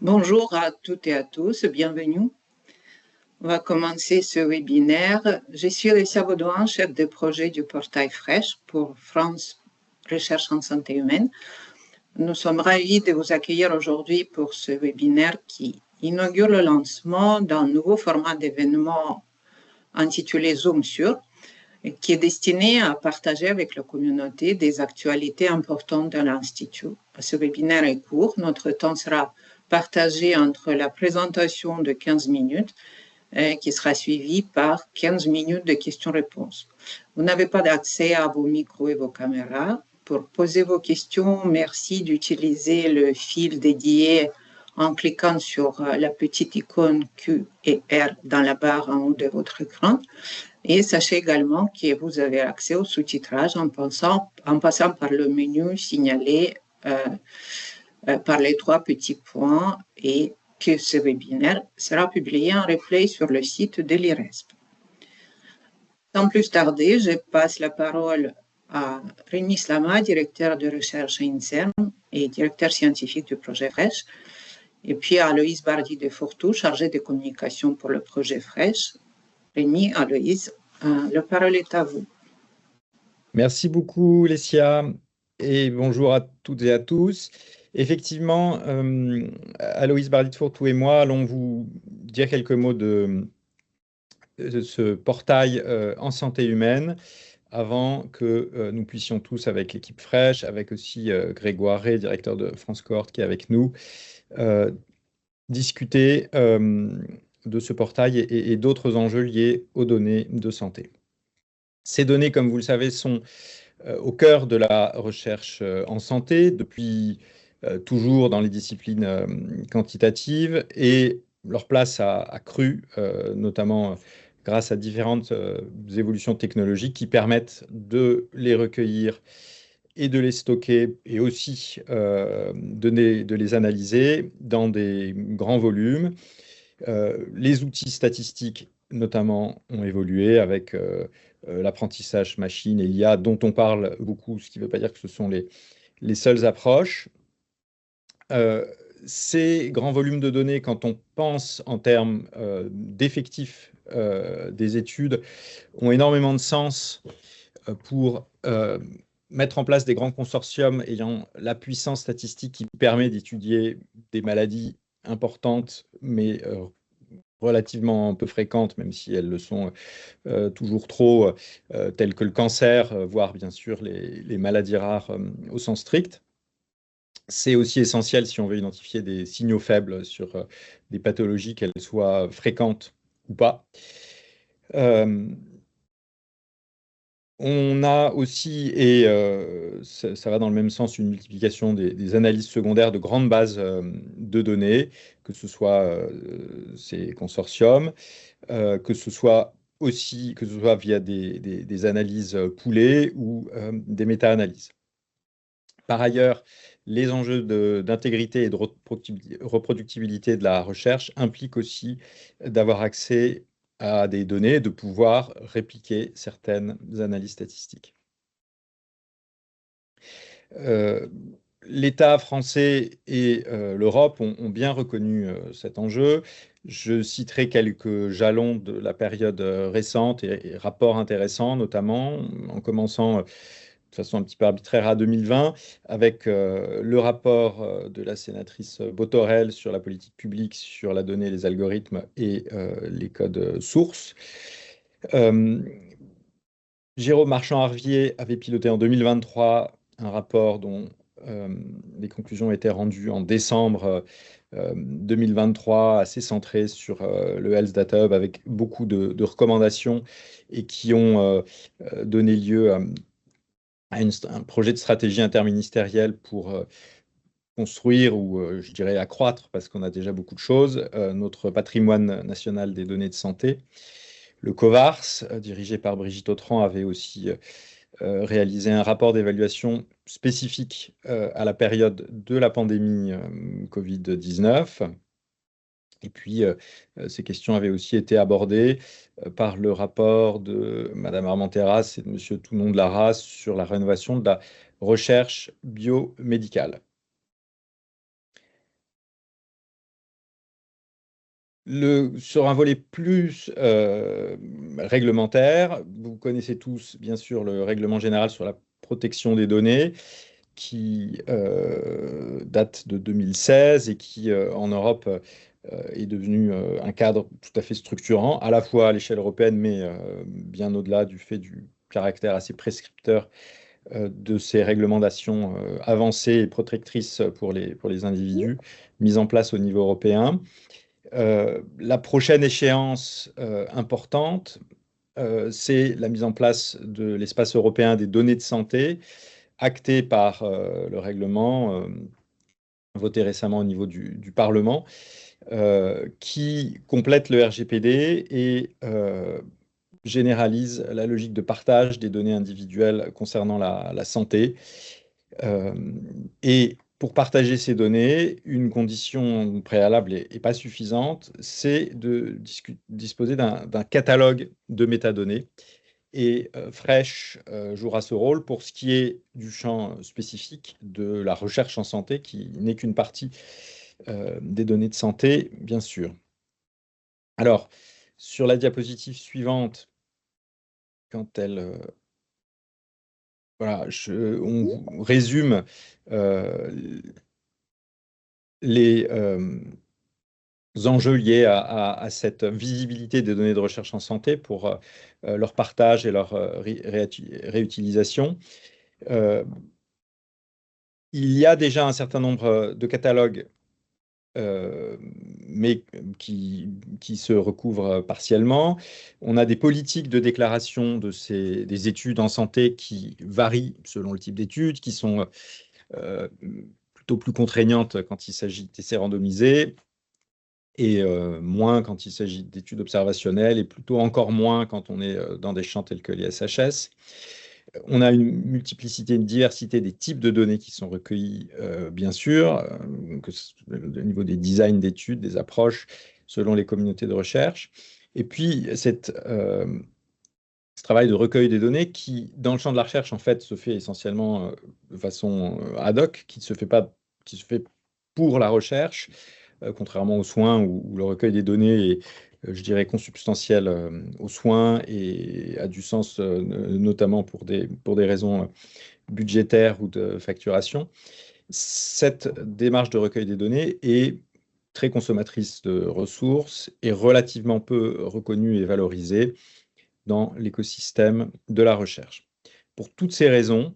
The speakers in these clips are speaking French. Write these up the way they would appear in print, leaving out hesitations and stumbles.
Bonjour à toutes et à tous, bienvenue. On va commencer ce webinaire. Je suis Alessia Baudouin, chef de projet du portail Fresh pour France Recherche en santé humaine. Nous sommes ravis de vous accueillir aujourd'hui pour ce webinaire qui inaugure le lancement d'un nouveau format d'événement intitulé Zoom sur, qui est destiné à partager avec la communauté des actualités importantes de l'Institut. Ce webinaire est court, notre temps sera partagé entre la présentation de 15 minutes qui sera suivie par 15 minutes de questions-réponses. Vous n'avez pas d'accès à vos micros et vos caméras. Pour poser vos questions, merci d'utiliser le fil dédié en cliquant sur la petite icône Q et R dans la barre en haut de votre écran. Et sachez également que vous avez accès au sous-titrage en passant par le menu signalé par les 3 petits points et que ce webinaire sera publié en replay sur le site de l'IRESP. Sans plus tarder, je passe la parole à Rémi Slama, directeur de recherche à INSERM et directeur scientifique du projet Fresh, et puis à Aloïse Bardi de Fortou, chargée de communication pour le projet Fresh. Rémi, Aloïse, la parole est à vous. Merci beaucoup, Lessia, et bonjour à toutes et à tous. Effectivement, Aloïse Bardi de Fortou et moi allons vous dire quelques mots de ce portail en santé humaine avant que nous puissions tous, avec l'équipe Fresh, avec aussi Grégoire Rey, directeur de France Cohorte, qui est avec nous, discuter de ce portail et d'autres enjeux liés aux données de santé. Ces données, comme vous le savez, sont au cœur de la recherche en santé, depuis toujours dans les disciplines quantitatives, et leur place a cru, notamment grâce à différentes évolutions technologiques qui permettent de les recueillir et de les stocker, et aussi de les analyser dans des grands volumes. Les outils statistiques, notamment, ont évolué avec l'apprentissage machine et l'IA, dont on parle beaucoup, ce qui ne veut pas dire que ce sont les seules approches. Ces grands volumes de données, quand on pense en termes d'effectifs des études, ont énormément de sens pour mettre en place des grands consortiums ayant la puissance statistique qui permet d'étudier des maladies importantes, mais relativement peu fréquentes, même si elles le sont toujours trop, telles que le cancer, voire bien sûr les maladies rares au sens strict. C'est aussi essentiel si on veut identifier des signaux faibles sur des pathologies, qu'elles soient fréquentes ou pas. On a aussi, et ça va dans le même sens, une multiplication des analyses secondaires de grandes bases de données, que ce soit ces consortiums, que ce soit via des analyses poolées ou des méta-analyses. Par ailleurs, les enjeux d'intégrité et de reproductibilité de la recherche impliquent aussi d'avoir accès à des données, de pouvoir répliquer certaines analyses statistiques. L'État français et l'Europe ont bien reconnu cet enjeu. Je citerai quelques jalons de la période récente et rapports intéressants, notamment en commençant de façon un petit peu arbitraire à 2020, avec le rapport de la sénatrice Botorel sur la politique publique, sur la donnée, les algorithmes et les codes sources. Jérôme Marchand-Harvier avait piloté en 2023 un rapport dont les conclusions étaient rendues en décembre 2023, assez centré sur le Health Data Hub, avec beaucoup de recommandations et qui ont donné lieu à un projet de stratégie interministérielle pour construire ou, je dirais, accroître, parce qu'on a déjà beaucoup de choses, notre patrimoine national des données de santé. Le COVARS, dirigé par Brigitte Autran, avait aussi réalisé un rapport d'évaluation spécifique à la période de la pandémie Covid-19. Et puis, ces questions avaient aussi été abordées par le rapport de Madame Armenteras et de Monsieur Tounon de Larraz sur la rénovation de la recherche biomédicale. Sur un volet plus réglementaire, vous connaissez tous, bien sûr, le règlement général sur la protection des données qui date de 2016 et qui, en Europe, est devenu un cadre tout à fait structurant, à la fois à l'échelle européenne, mais bien au-delà du fait du caractère assez prescripteur de ces réglementations avancées et protectrices pour les individus mises en place au niveau européen. La prochaine échéance importante, c'est la mise en place de l'espace européen des données de santé, acté par le règlement voté récemment au niveau du Parlement, qui complète le RGPD et généralise la logique de partage des données individuelles concernant la santé. Et pour partager ces données, une condition préalable et pas suffisante, c'est de disposer d'un catalogue de métadonnées. Et Fresh jouera ce rôle pour ce qui est du champ spécifique de la recherche en santé, qui n'est qu'une partie des données de santé, bien sûr. Alors, sur la diapositive suivante, quand elle... voilà, on résume les enjeux liés à cette visibilité des données de recherche en santé pour leur partage et leur réutilisation. Il y a déjà un certain nombre de catalogues, mais qui se recouvrent partiellement. On a des politiques de déclaration des études en santé qui varient selon le type d'études, qui sont plutôt plus contraignantes quand il s'agit d'essais randomisés, et moins quand il s'agit d'études observationnelles, et plutôt encore moins quand on est dans des champs tels que les SHS. On a une multiplicité, une diversité des types de données qui sont recueillies, bien sûr, au niveau des designs d'études, des approches, selon les communautés de recherche. Et puis, ce travail de recueil des données qui, dans le champ de la recherche, en fait, se fait essentiellement de façon ad hoc, qui se fait pour la recherche, contrairement aux soins où le recueil des données est, je dirais, consubstantiel aux soins et a du sens notamment pour des raisons budgétaires ou de facturation. Cette démarche de recueil des données est très consommatrice de ressources et relativement peu reconnue et valorisée dans l'écosystème de la recherche. Pour toutes ces raisons,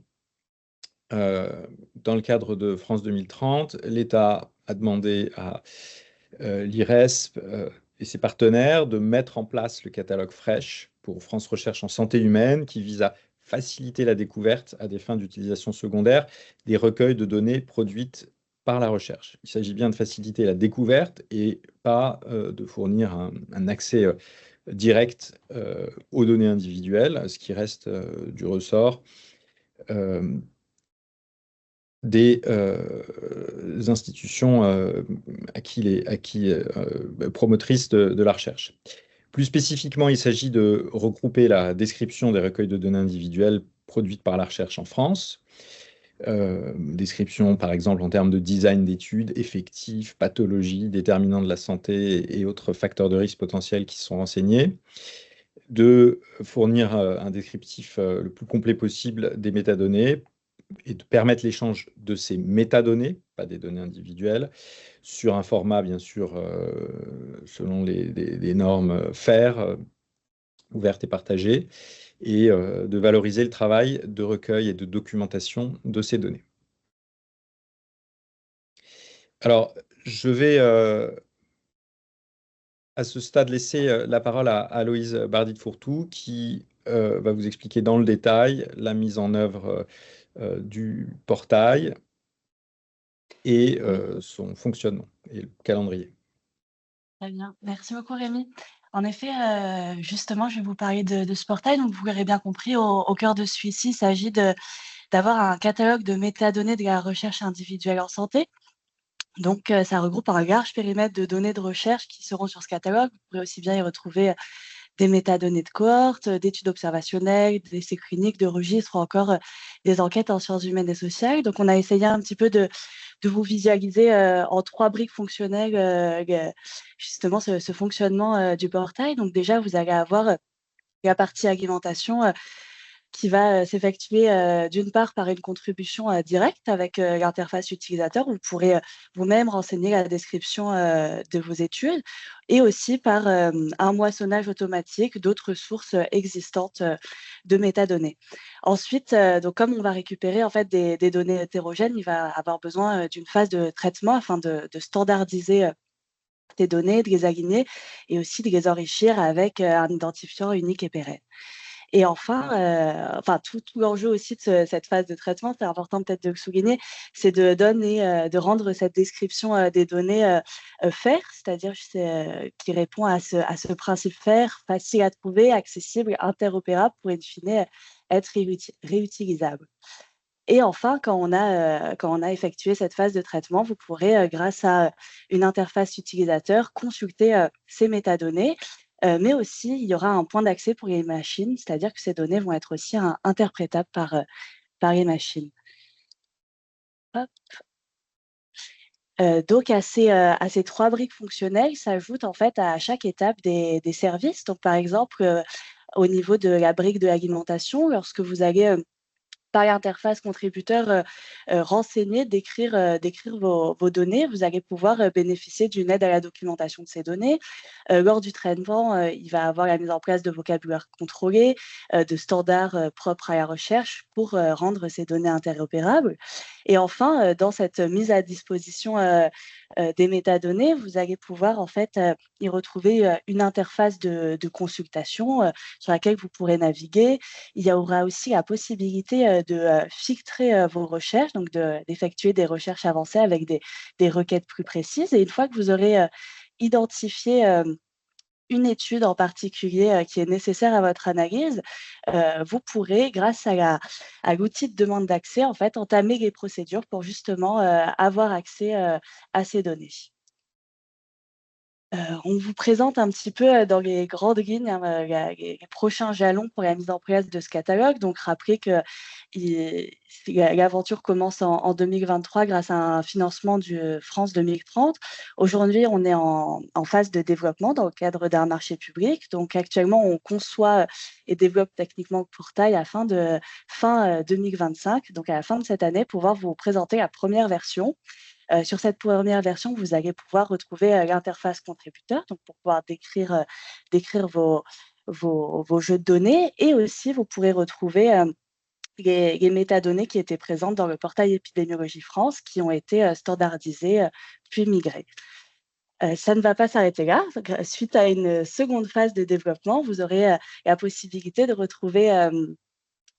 dans le cadre de France 2030, l'État a demandé à l'IRESP et ses partenaires de mettre en place le catalogue Fresh pour France Recherche en santé humaine, qui vise à faciliter la découverte à des fins d'utilisation secondaire des recueils de données produites par la recherche. Il s'agit bien de faciliter la découverte et pas de fournir un accès direct aux données individuelles, ce qui reste du ressort des institutions promotrices de la recherche. Plus spécifiquement, il s'agit de regrouper la description des recueils de données individuelles produites par la recherche en France. Description, par exemple, en termes de design d'études, effectifs, pathologies, déterminants de la santé et autres facteurs de risque potentiels qui sont renseignés. De fournir un descriptif le plus complet possible des métadonnées et de permettre l'échange de ces métadonnées, pas des données individuelles, sur un format, bien sûr, selon les normes FAIR, ouvertes et partagées, et de valoriser le travail de recueil et de documentation de ces données. Alors, je vais à ce stade laisser la parole à Aloïse Bardit-Fourtou, qui va vous expliquer dans le détail la mise en œuvre du portail et son fonctionnement et le calendrier. Très bien. Merci beaucoup, Rémi. En effet, justement, je vais vous parler de ce portail. Donc, vous l'aurez bien compris, au cœur de celui-ci, il s'agit d'avoir un catalogue de métadonnées de la recherche individuelle en santé. Donc, ça regroupe un large périmètre de données de recherche qui seront sur ce catalogue. Vous pourrez aussi bien y retrouver des métadonnées de cohorte, d'études observationnelles, d'essais cliniques, de registres ou encore des enquêtes en sciences humaines et sociales. Donc, on a essayé un petit peu de vous visualiser en 3 briques fonctionnelles justement ce fonctionnement du portail. Donc déjà, vous allez avoir la partie alimentation qui va s'effectuer d'une part par une contribution directe avec l'interface utilisateur. Vous pourrez vous-même renseigner la description de vos études et aussi par un moissonnage automatique d'autres sources existantes de métadonnées. Ensuite, donc comme on va récupérer en fait des données hétérogènes, il va avoir besoin d'une phase de traitement afin de standardiser ces données, de les aligner et aussi de les enrichir avec un identifiant unique et pérenne. Et enfin, tout l'enjeu aussi de cette phase de traitement, c'est important peut-être de le souligner, c'est de donner, de rendre cette description des données FAIR, c'est-à-dire qui répond à ce principe FAIR, facile à trouver, accessible, interopérable pour in fine être réutilisable. Et enfin, quand on a effectué cette phase de traitement, vous pourrez, grâce à une interface utilisateur, consulter ces métadonnées, mais aussi il y aura un point d'accès pour les machines, c'est-à-dire que ces données vont être aussi interprétables par les machines. Hop. Donc à ces 3 briques fonctionnelles s'ajoutent en fait à chaque étape des services. Donc par exemple, au niveau de la brique de l'alimentation, lorsque vous allez par l'interface contributeur renseigner, décrire vos données. Vous allez pouvoir bénéficier d'une aide à la documentation de ces données. Lors du traitement, il va avoir la mise en place de vocabulaire contrôlé, de standards propres à la recherche pour rendre ces données interopérables. Et enfin, dans cette mise à disposition des métadonnées, vous allez pouvoir en fait y retrouver une interface de consultation sur laquelle vous pourrez naviguer. Il y aura aussi la possibilité de filtrer vos recherches, donc d'effectuer des recherches avancées avec des requêtes plus précises. Et une fois que vous aurez identifié une étude en particulier qui est nécessaire à votre analyse, vous pourrez, grâce à l'outil de demande d'accès, en fait, entamer les procédures pour justement avoir accès à ces données. On vous présente un petit peu, dans les grandes lignes, hein, les prochains jalons pour la mise en place de ce catalogue. Donc rappelez que l'aventure commence en 2023 grâce à un financement du France 2030. Aujourd'hui, on est en phase de développement dans le cadre d'un marché public. Donc actuellement, on conçoit et développe techniquement le portail afin de fin 2025, donc à la fin de cette année, pouvoir vous présenter la première version. Sur cette première version, vous allez pouvoir retrouver l'interface contributeur, donc pour pouvoir décrire vos jeux de données, et aussi vous pourrez retrouver les métadonnées qui étaient présentes dans le portail Épidémiologie France, qui ont été standardisées puis migrées. Ça ne va pas s'arrêter là. Suite à une seconde phase de développement, vous aurez la possibilité de retrouver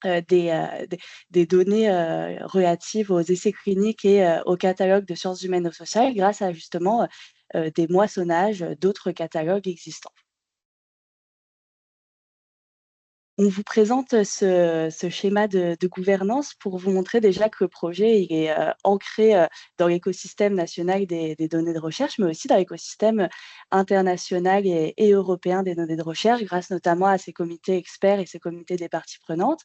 des données relatives aux essais cliniques et au catalogue de sciences humaines et sociales grâce à justement des moissonnages d'autres catalogues existants. On vous présente ce schéma de gouvernance pour vous montrer déjà que le projet il est ancré dans l'écosystème national des données de recherche, mais aussi dans l'écosystème international et européen des données de recherche, grâce notamment à ces comités experts et ces comités des parties prenantes.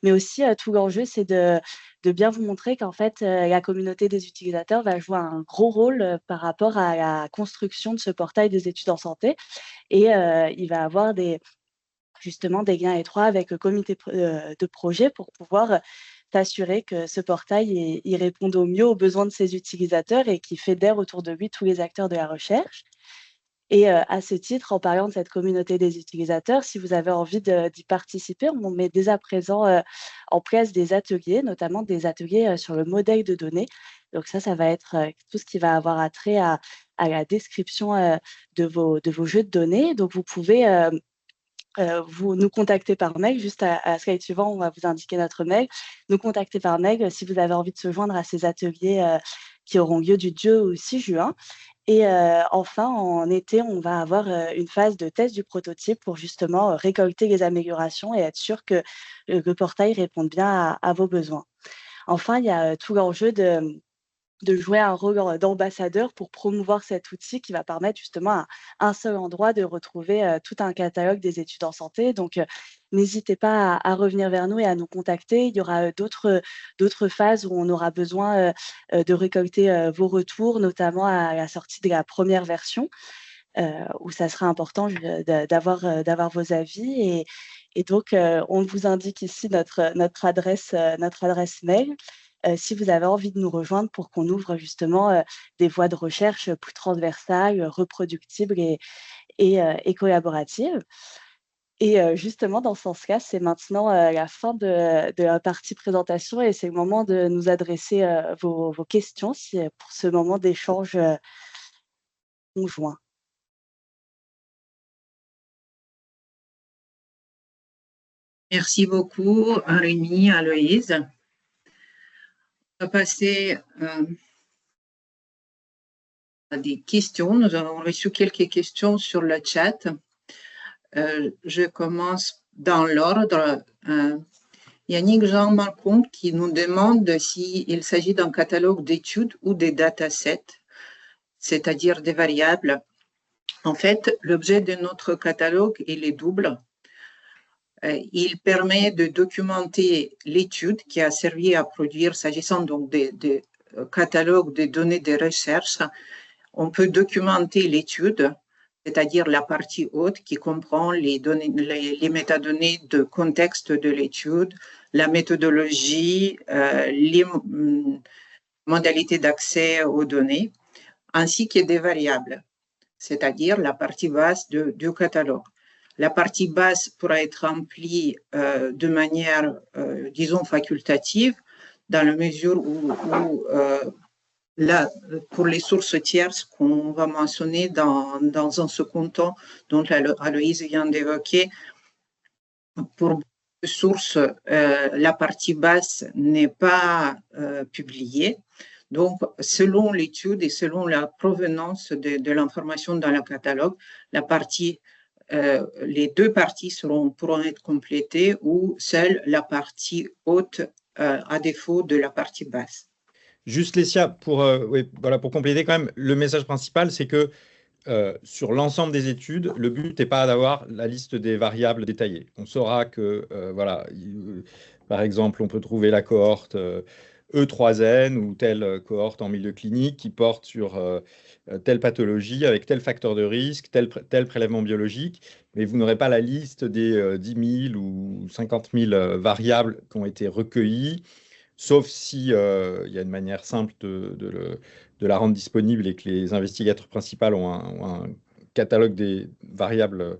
Mais aussi, tout l'enjeu, c'est de bien vous montrer qu'en fait, la communauté des utilisateurs va jouer un gros rôle par rapport à la construction de ce portail des études en santé. Et il va avoir justement des liens étroits avec le comité de projet pour pouvoir s'assurer que ce portail il réponde au mieux aux besoins de ses utilisateurs et qui fédère autour de lui tous les acteurs de la recherche. Et à ce titre, en parlant de cette communauté des utilisateurs, si vous avez envie d'y participer, on met dès à présent en place des ateliers, notamment des ateliers sur le modèle de données. Donc ça va être tout ce qui va avoir attrait à la description de vos jeux de données. Donc vous pouvez vous nous contacter par mail, juste à slide suivant, on va vous indiquer notre mail. Nous contacter par mail si vous avez envie de se joindre à ces ateliers qui auront lieu du 2 au 6 juin. Et enfin, en été, on va avoir une phase de test du prototype pour justement récolter les améliorations et être sûr que le portail réponde bien à vos besoins. Enfin, il y a tout l'enjeu de jouer un rôle d'ambassadeur pour promouvoir cet outil qui va permettre justement à un seul endroit de retrouver tout un catalogue des études en santé. Donc, n'hésitez pas à revenir vers nous et à nous contacter. Il y aura d'autres phases où on aura besoin de récolter vos retours, notamment à la sortie de la première version, où ça sera important d'avoir vos avis. Et donc, on vous indique ici notre adresse mail. Si vous avez envie de nous rejoindre pour qu'on ouvre justement des voies de recherche plus transversales, reproductibles et collaboratives. Et justement, dans ce sens-là, c'est maintenant la fin de la partie présentation et c'est le moment de nous adresser vos questions pour ce moment d'échange conjoint. Merci beaucoup, Rémi, Aloïse. On va passer à des questions. Nous avons reçu quelques questions sur le chat. Je commence dans l'ordre. Yannick Jean Malcombe qui nous demande s'il s'agit d'un catalogue d'études ou des datasets, c'est-à-dire des variables. En fait, l'objet de notre catalogue, il est double. Il permet de documenter l'étude qui a servi à produire, s'agissant donc des catalogues de données de recherche, on peut documenter l'étude, c'est-à-dire la partie haute qui comprend les métadonnées de contexte de l'étude, la méthodologie, les modalités d'accès aux données, ainsi que des variables, c'est-à-dire la partie basse du catalogue. La partie basse pourra être remplie de manière, disons, facultative, dans la mesure où là, pour les sources tierces qu'on va mentionner dans un second temps, dont Aloïse vient d'évoquer, pour les sources, la partie basse n'est pas publiée. Donc, selon l'étude et selon la provenance de l'information dans le catalogue, les deux parties pourront être complétées ou seule la partie haute à défaut de la partie basse. Juste, Lecia, pour compléter quand même, le message principal, c'est que sur l'ensemble des études, le but n'est pas d'avoir la liste des variables détaillées. On saura que, par exemple, on peut trouver la cohorte E3N ou telle cohorte en milieu clinique qui porte sur telle pathologie avec tel facteur de risque, tel prélèvement biologique, mais vous n'aurez pas la liste des 10 000 ou 50 000 variables qui ont été recueillies, sauf si y a une manière simple de la rendre disponible et que les investigateurs principaux ont un catalogue des variables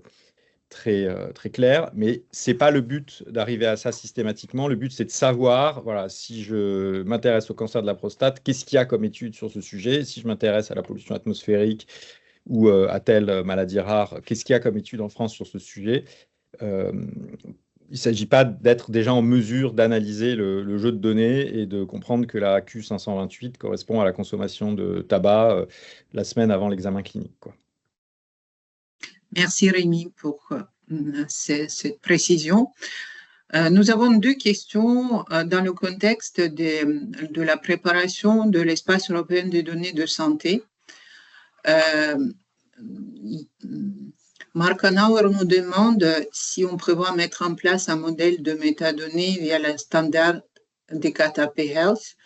très clair. Mais ce n'est pas le but d'arriver à ça systématiquement. Le but, c'est de savoir, voilà, si je m'intéresse au cancer de la prostate, qu'est-ce qu'il y a comme étude sur ce sujet? Si je m'intéresse à la pollution atmosphérique ou à telle maladie rare, qu'est-ce qu'il y a comme étude en France sur ce sujet? Il ne s'agit pas d'être déjà en mesure d'analyser le jeu de données et de comprendre que la Q528 correspond à la consommation de tabac la semaine avant l'examen clinique, quoi. Merci Rémi pour cette précision. Nous avons deux questions dans le contexte de la préparation de l'espace européen des données de santé. Marc Hanauer nous demande si on prévoit mettre en place un modèle de métadonnées via le standard des KTP Health,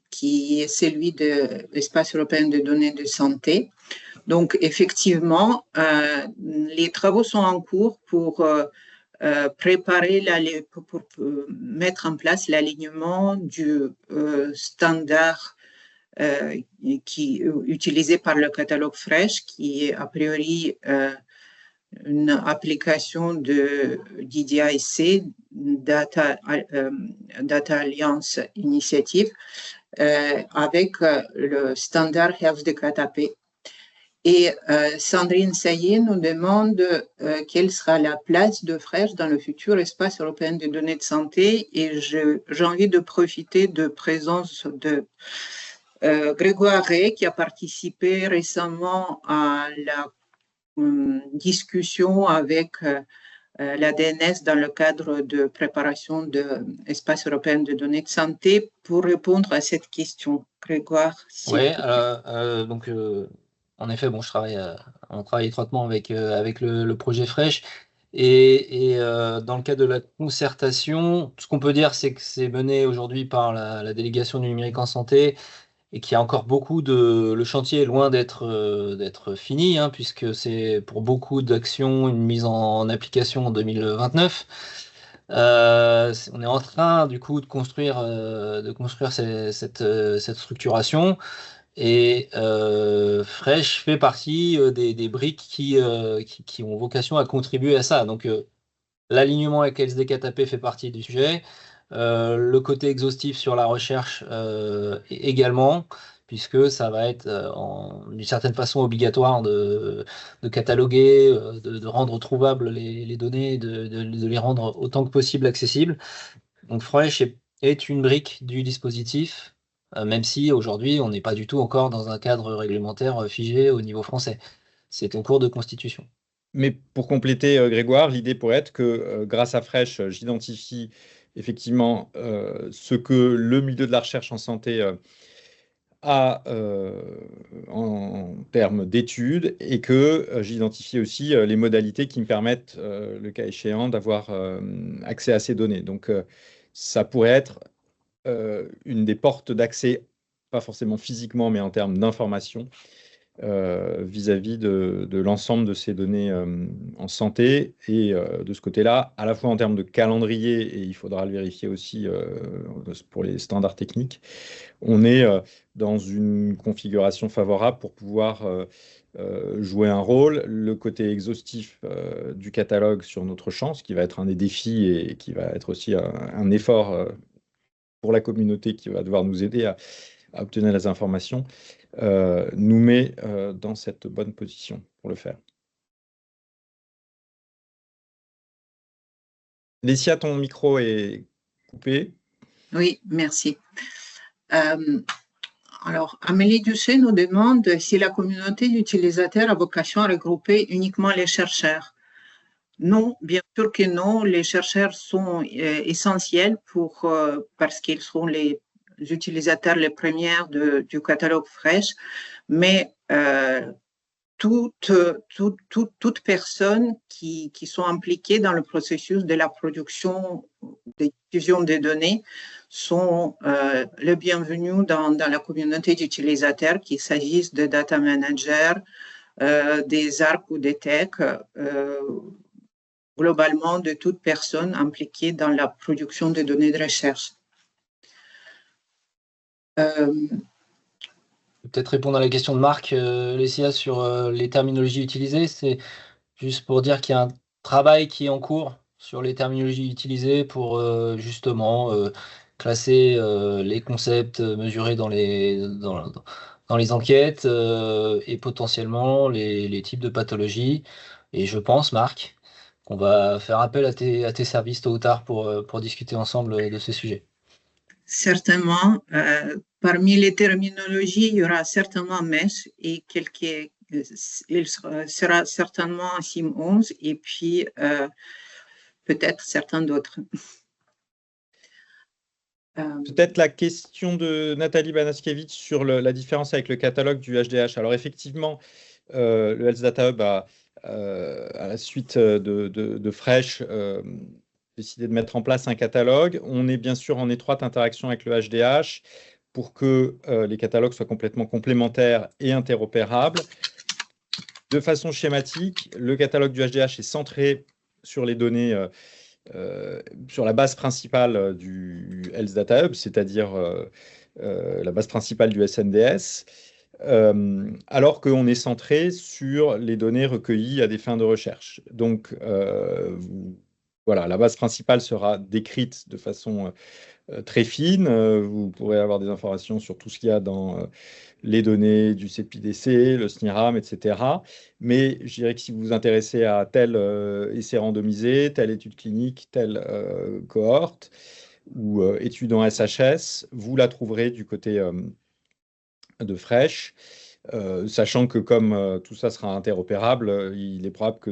qui est celui de l'espace européen de données de santé. Donc, effectivement, les travaux sont en cours pour préparer, pour mettre en place l'alignement du standard utilisé par le catalogue FRESH, qui est a priori une application de DDIC, Data Alliance Initiative, avec le standard Health de KTP. Et Sandrine Saillet nous demande quelle sera la place de FRESH dans le futur espace européen des données de santé. Et j'ai envie de profiter de présence de Grégoire Rey, qui a participé récemment à la discussion avec la DNS dans le cadre de préparation de l'espace européen de données de santé pour répondre à cette question. Grégoire, si Oui, donc en effet, bon, on travaille étroitement avec le projet Fresh. Et dans le cadre de la concertation, ce qu'on peut dire, c'est que c'est mené aujourd'hui par la délégation du numérique en santé et qu'il y a encore le chantier est loin d'être fini, hein, puisque c'est pour beaucoup d'actions une mise en application en 2029. On est en train du coup de construire cette structuration. Et Fresh fait partie des briques qui ont vocation à contribuer à ça. Donc, l'alignement avec LSD4AP fait partie du sujet. Le côté exhaustif sur la recherche également, puisque ça va être d'une certaine façon obligatoire de cataloguer, de rendre trouvables les données, de les rendre autant que possible accessibles. Donc, Fresh est une brique du dispositif. Même si aujourd'hui, on n'est pas du tout encore dans un cadre réglementaire figé au niveau français. C'est en cours de constitution. Mais pour compléter, Grégoire, l'idée pourrait être que grâce à Fresh, j'identifie effectivement ce que le milieu de la recherche en santé a en termes d'études et que j'identifie aussi les modalités qui me permettent, le cas échéant, d'avoir accès à ces données. Donc, ça pourrait être une des portes d'accès, pas forcément physiquement, mais en termes d'information, vis-à-vis de l'ensemble de ces données en santé. Et de ce côté-là, à la fois en termes de calendrier, et il faudra le vérifier aussi pour les standards techniques, on est dans une configuration favorable pour pouvoir jouer un rôle. Le côté exhaustif du catalogue sur notre champ, ce qui va être un des défis et qui va être aussi un effort pour la communauté qui va devoir nous aider à obtenir les informations, nous met dans cette bonne position pour le faire. Lécia, ton micro est coupé. Oui, merci. Alors, Amélie Duché nous demande si la communauté d'utilisateurs a vocation à regrouper uniquement les chercheurs. Non, bien sûr que non. Les chercheurs sont essentiels parce qu'ils sont les utilisateurs les premiers du catalogue Fresh, mais toutes personnes qui sont impliquées dans le processus de la production, de diffusion des données sont les bienvenus dans la communauté d'utilisateurs, qu'il s'agisse de data managers, des ARC ou des tech, globalement de toute personne impliquée dans la production de données de recherche. Peut-être répondre à la question de Marc, Lécia, sur les terminologies utilisées. C'est juste pour dire qu'il y a un travail qui est en cours sur les terminologies utilisées pour justement classer les concepts mesurés dans les enquêtes et potentiellement les types de pathologies. Et je pense, Marc, qu'on va faire appel à tes services tôt ou tard pour discuter ensemble de ces sujets. Certainement. Parmi les terminologies, il y aura certainement MESH et il sera certainement SIM 11 et puis peut-être certains d'autres. Peut-être la question de Nathalie Banaskevitch sur la différence avec le catalogue du HDH. Alors effectivement, le Health Data Hub a, à la suite de Fresh, décidé de mettre en place un catalogue. On est bien sûr en étroite interaction avec le HDH pour que les catalogues soient complètement complémentaires et interopérables. De façon schématique, le catalogue du HDH est centré sur les données, sur la base principale du Health Data Hub, c'est-à-dire la base principale du SNDS, alors qu'on est centré sur les données recueillies à des fins de recherche. Donc, voilà, la base principale sera décrite de façon très fine. Vous pourrez avoir des informations sur tout ce qu'il y a dans les données du CEPIDC, le SNIRAM, etc. Mais je dirais que si vous vous intéressez à tel essai randomisé, telle étude clinique, telle cohorte ou étude en SHS, vous la trouverez du côté de Fresh, sachant que comme tout ça sera interopérable, il est probable que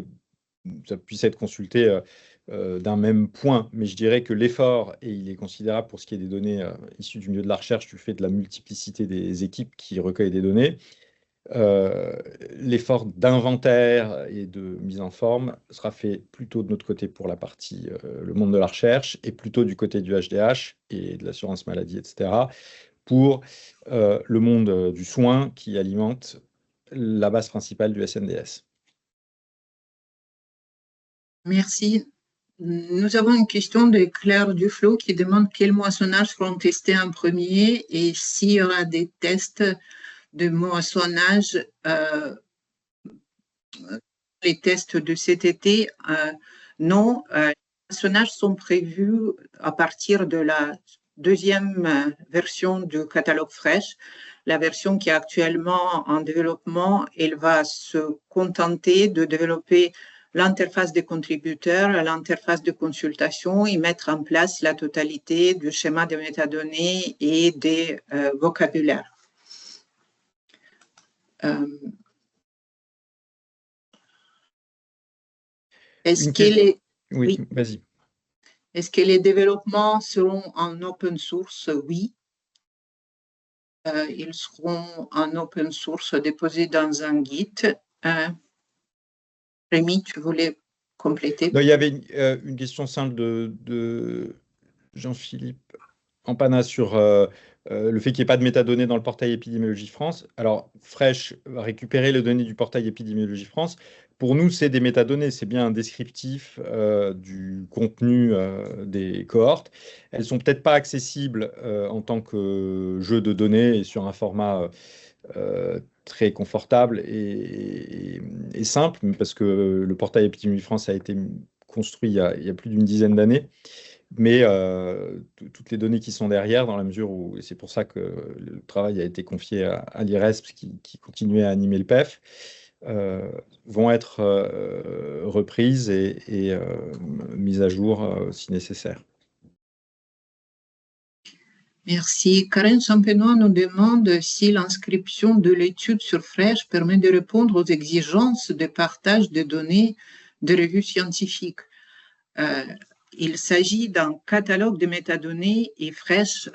ça puisse être consulté d'un même point, mais je dirais que l'effort, et il est considérable pour ce qui est des données issues du milieu de la recherche, du fait de la multiplicité des équipes qui recueillent des données, l'effort d'inventaire et de mise en forme sera fait plutôt de notre côté pour la partie le monde de la recherche et plutôt du côté du HDH et de l'assurance maladie, etc., pour le monde du soin qui alimente la base principale du SNDS. Merci. Nous avons une question de Claire Duflo qui demande quels moissonnages seront testés en premier et s'il y aura des tests de moissonnage, les tests de cet été. Non, les moissonnages sont prévus à partir de la deuxième version du catalogue Fresh. La version qui est actuellement en développement, elle va se contenter de développer l'interface des contributeurs, l'interface de consultation et mettre en place la totalité du schéma de métadonnées et des vocabulaires. Est-ce que Oui, vas-y. Est-ce que les développements seront en open source? Oui. Ils seront en open source déposés dans un Git. Rémi, tu voulais compléter? Non, il y avait une question simple de Jean-Philippe Ampana sur le fait qu'il n'y ait pas de métadonnées dans le portail Épidémiologie France. Alors, Fresh va récupérer les données du portail Épidémiologie France. Pour nous, c'est des métadonnées, c'est bien un descriptif du contenu des cohortes. Elles ne sont peut-être pas accessibles en tant que jeu de données et sur un format très confortable et simple, parce que le portail Épidémiologie France a été construit il y a plus d'une dizaine d'années. Mais toutes les données qui sont derrière, dans la mesure où, et c'est pour ça que le travail a été confié à l'IRESP qui continuait à animer le PEF, vont être reprises et mises à jour si nécessaire. Merci. Karen Champenois nous demande si l'inscription de l'étude sur Fresh permet de répondre aux exigences de partage de données de revues scientifiques. Il s'agit d'un catalogue de métadonnées et Fresh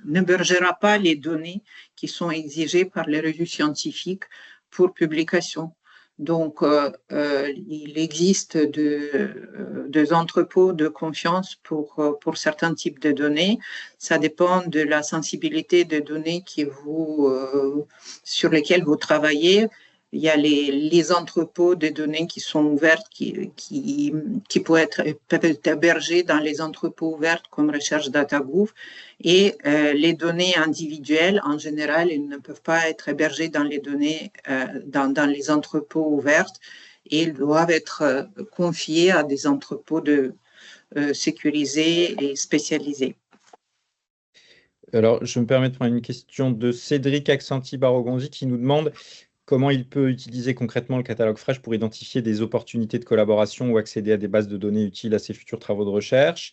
n'hébergera pas les données qui sont exigées par les revues scientifiques pour publication. Donc, il existe des entrepôts de confiance pour certains types de données. Ça dépend de la sensibilité des données sur lesquelles vous travaillez. Il y a les entrepôts de données qui sont ouvertes, qui peuvent être hébergés dans les entrepôts ouverts comme Recherche DataGouv. Et les données individuelles, en général, elles ne peuvent pas être hébergées dans les données, dans les entrepôts ouverts. Et elles doivent être confiées à des entrepôts sécurisés et spécialisés. Alors, je me permets de prendre une question de Cédric Accenti-Barogonzi qui nous demande comment il peut utiliser concrètement le catalogue Fresh pour identifier des opportunités de collaboration ou accéder à des bases de données utiles à ses futurs travaux de recherche.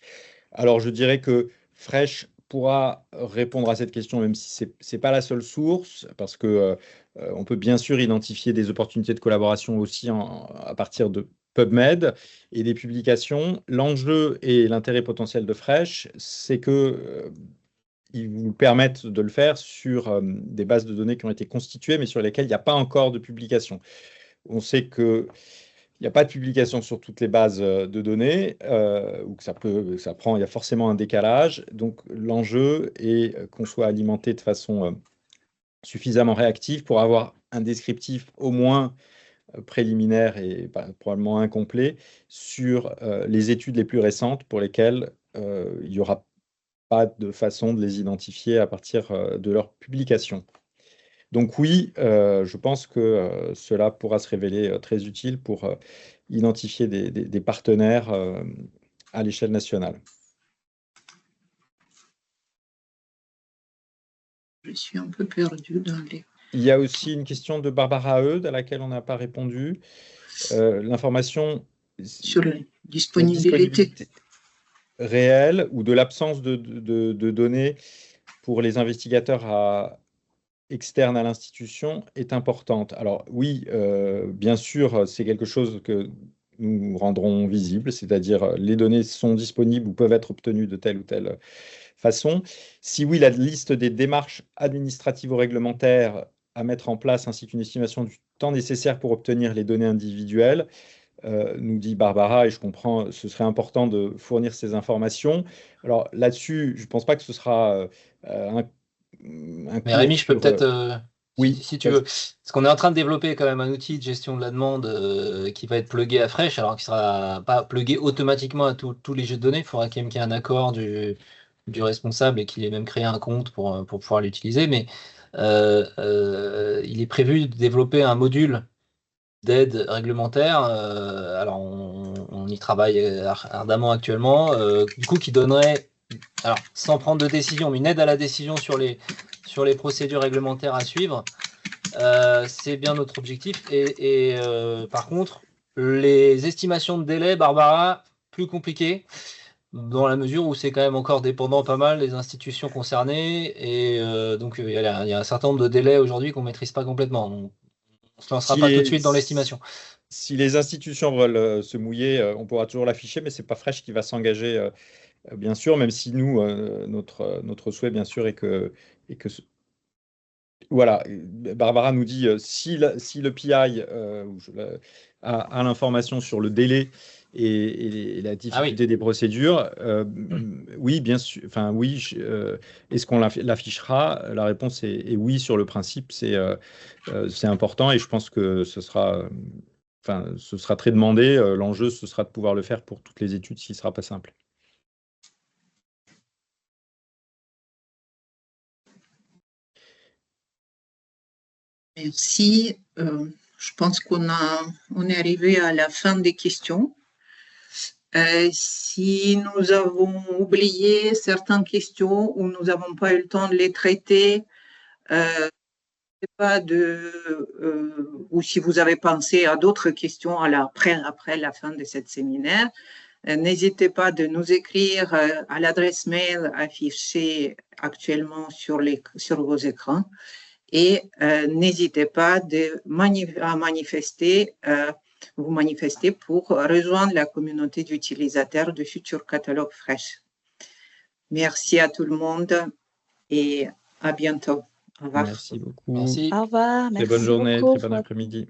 Alors, je dirais que Fresh pourra répondre à cette question, même si ce n'est pas la seule source, parce que on peut bien sûr identifier des opportunités de collaboration aussi à partir de PubMed et des publications. L'enjeu et l'intérêt potentiel de Fresh, c'est que ils vous permettent de le faire sur des bases de données qui ont été constituées, mais sur lesquelles il n'y a pas encore de publication. On sait qu'il n'y a pas de publication sur toutes les bases de données, ou que il y a forcément un décalage. Donc, l'enjeu est qu'on soit alimenté de façon suffisamment réactive pour avoir un descriptif au moins préliminaire et probablement incomplet sur les études les plus récentes pour lesquelles il n'y aura pas de façon de les identifier à partir de leur publication. Donc oui, je pense que cela pourra se révéler très utile pour identifier des partenaires à l'échelle nationale. Je suis un peu perdue dans les... Il y a aussi une question de Barbara Eudes à laquelle on n'a pas répondu. L'information sur la disponibilité réelle ou de l'absence de données pour les investigateurs externes à l'institution est importante. Alors oui, bien sûr, c'est quelque chose nous rendrons visibles, c'est-à-dire les données sont disponibles ou peuvent être obtenues de telle ou telle façon. Si oui, la liste des démarches administratives ou réglementaires à mettre en place, ainsi qu'une estimation du temps nécessaire pour obtenir les données individuelles, nous dit Barbara, et je comprends, ce serait important de fournir ces informations. Alors là-dessus, je ne pense pas que ce sera un Mais cours Rémi, je peux sur... peut-être, oui, si tu veux, parce qu'on est en train de développer quand même un outil de gestion de la demande qui va être plugué à Fresh, alors qu'il ne sera pas plugué automatiquement à tous les jeux de données. Il faudra quand même qu'il y ait un accord du responsable et qu'il ait même créé un compte pour pouvoir l'utiliser. Mais il est prévu de développer un module d'aide réglementaire. Alors, on y travaille ardemment actuellement, du coup, qui donnerait, alors, sans prendre de décision, mais une aide à la décision sur les procédures réglementaires à suivre. C'est bien notre objectif. Et par contre, les estimations de délai, Barbara, plus compliquées, dans la mesure où c'est quand même encore dépendant pas mal des institutions concernées. Et donc, il y a un certain nombre de délais aujourd'hui qu'on ne maîtrise pas complètement. On ne se lancera pas tout de suite dans l'estimation. Si les institutions veulent se mouiller, on pourra toujours l'afficher, mais ce n'est pas Fresh qui va s'engager, bien sûr, même si nous, notre souhait, bien sûr, est que voilà, Barbara nous dit si le PI a l'information sur le délai et la difficulté des procédures, oui, bien sûr. Enfin, oui. Est-ce qu'on l'affichera? La réponse est oui sur le principe. C'est important et je pense que ce sera très demandé. L'enjeu, ce sera de pouvoir le faire pour toutes les études, ce qui ne sera pas simple. Merci. Je pense qu'on est arrivé à la fin des questions. Si nous avons oublié certaines questions ou nous n'avons pas eu le temps de les traiter, ou si vous avez pensé à d'autres questions après la fin de cette séminaire, n'hésitez pas de nous écrire à l'adresse mail affichée actuellement sur vos écrans et n'hésitez pas à vous manifester pour rejoindre la communauté d'utilisateurs de futurs catalogues Fresh. Merci à tout le monde et à bientôt. Au revoir. Merci beaucoup. Merci. Au revoir. Très Merci bonne journée, beaucoup. très bon après-midi.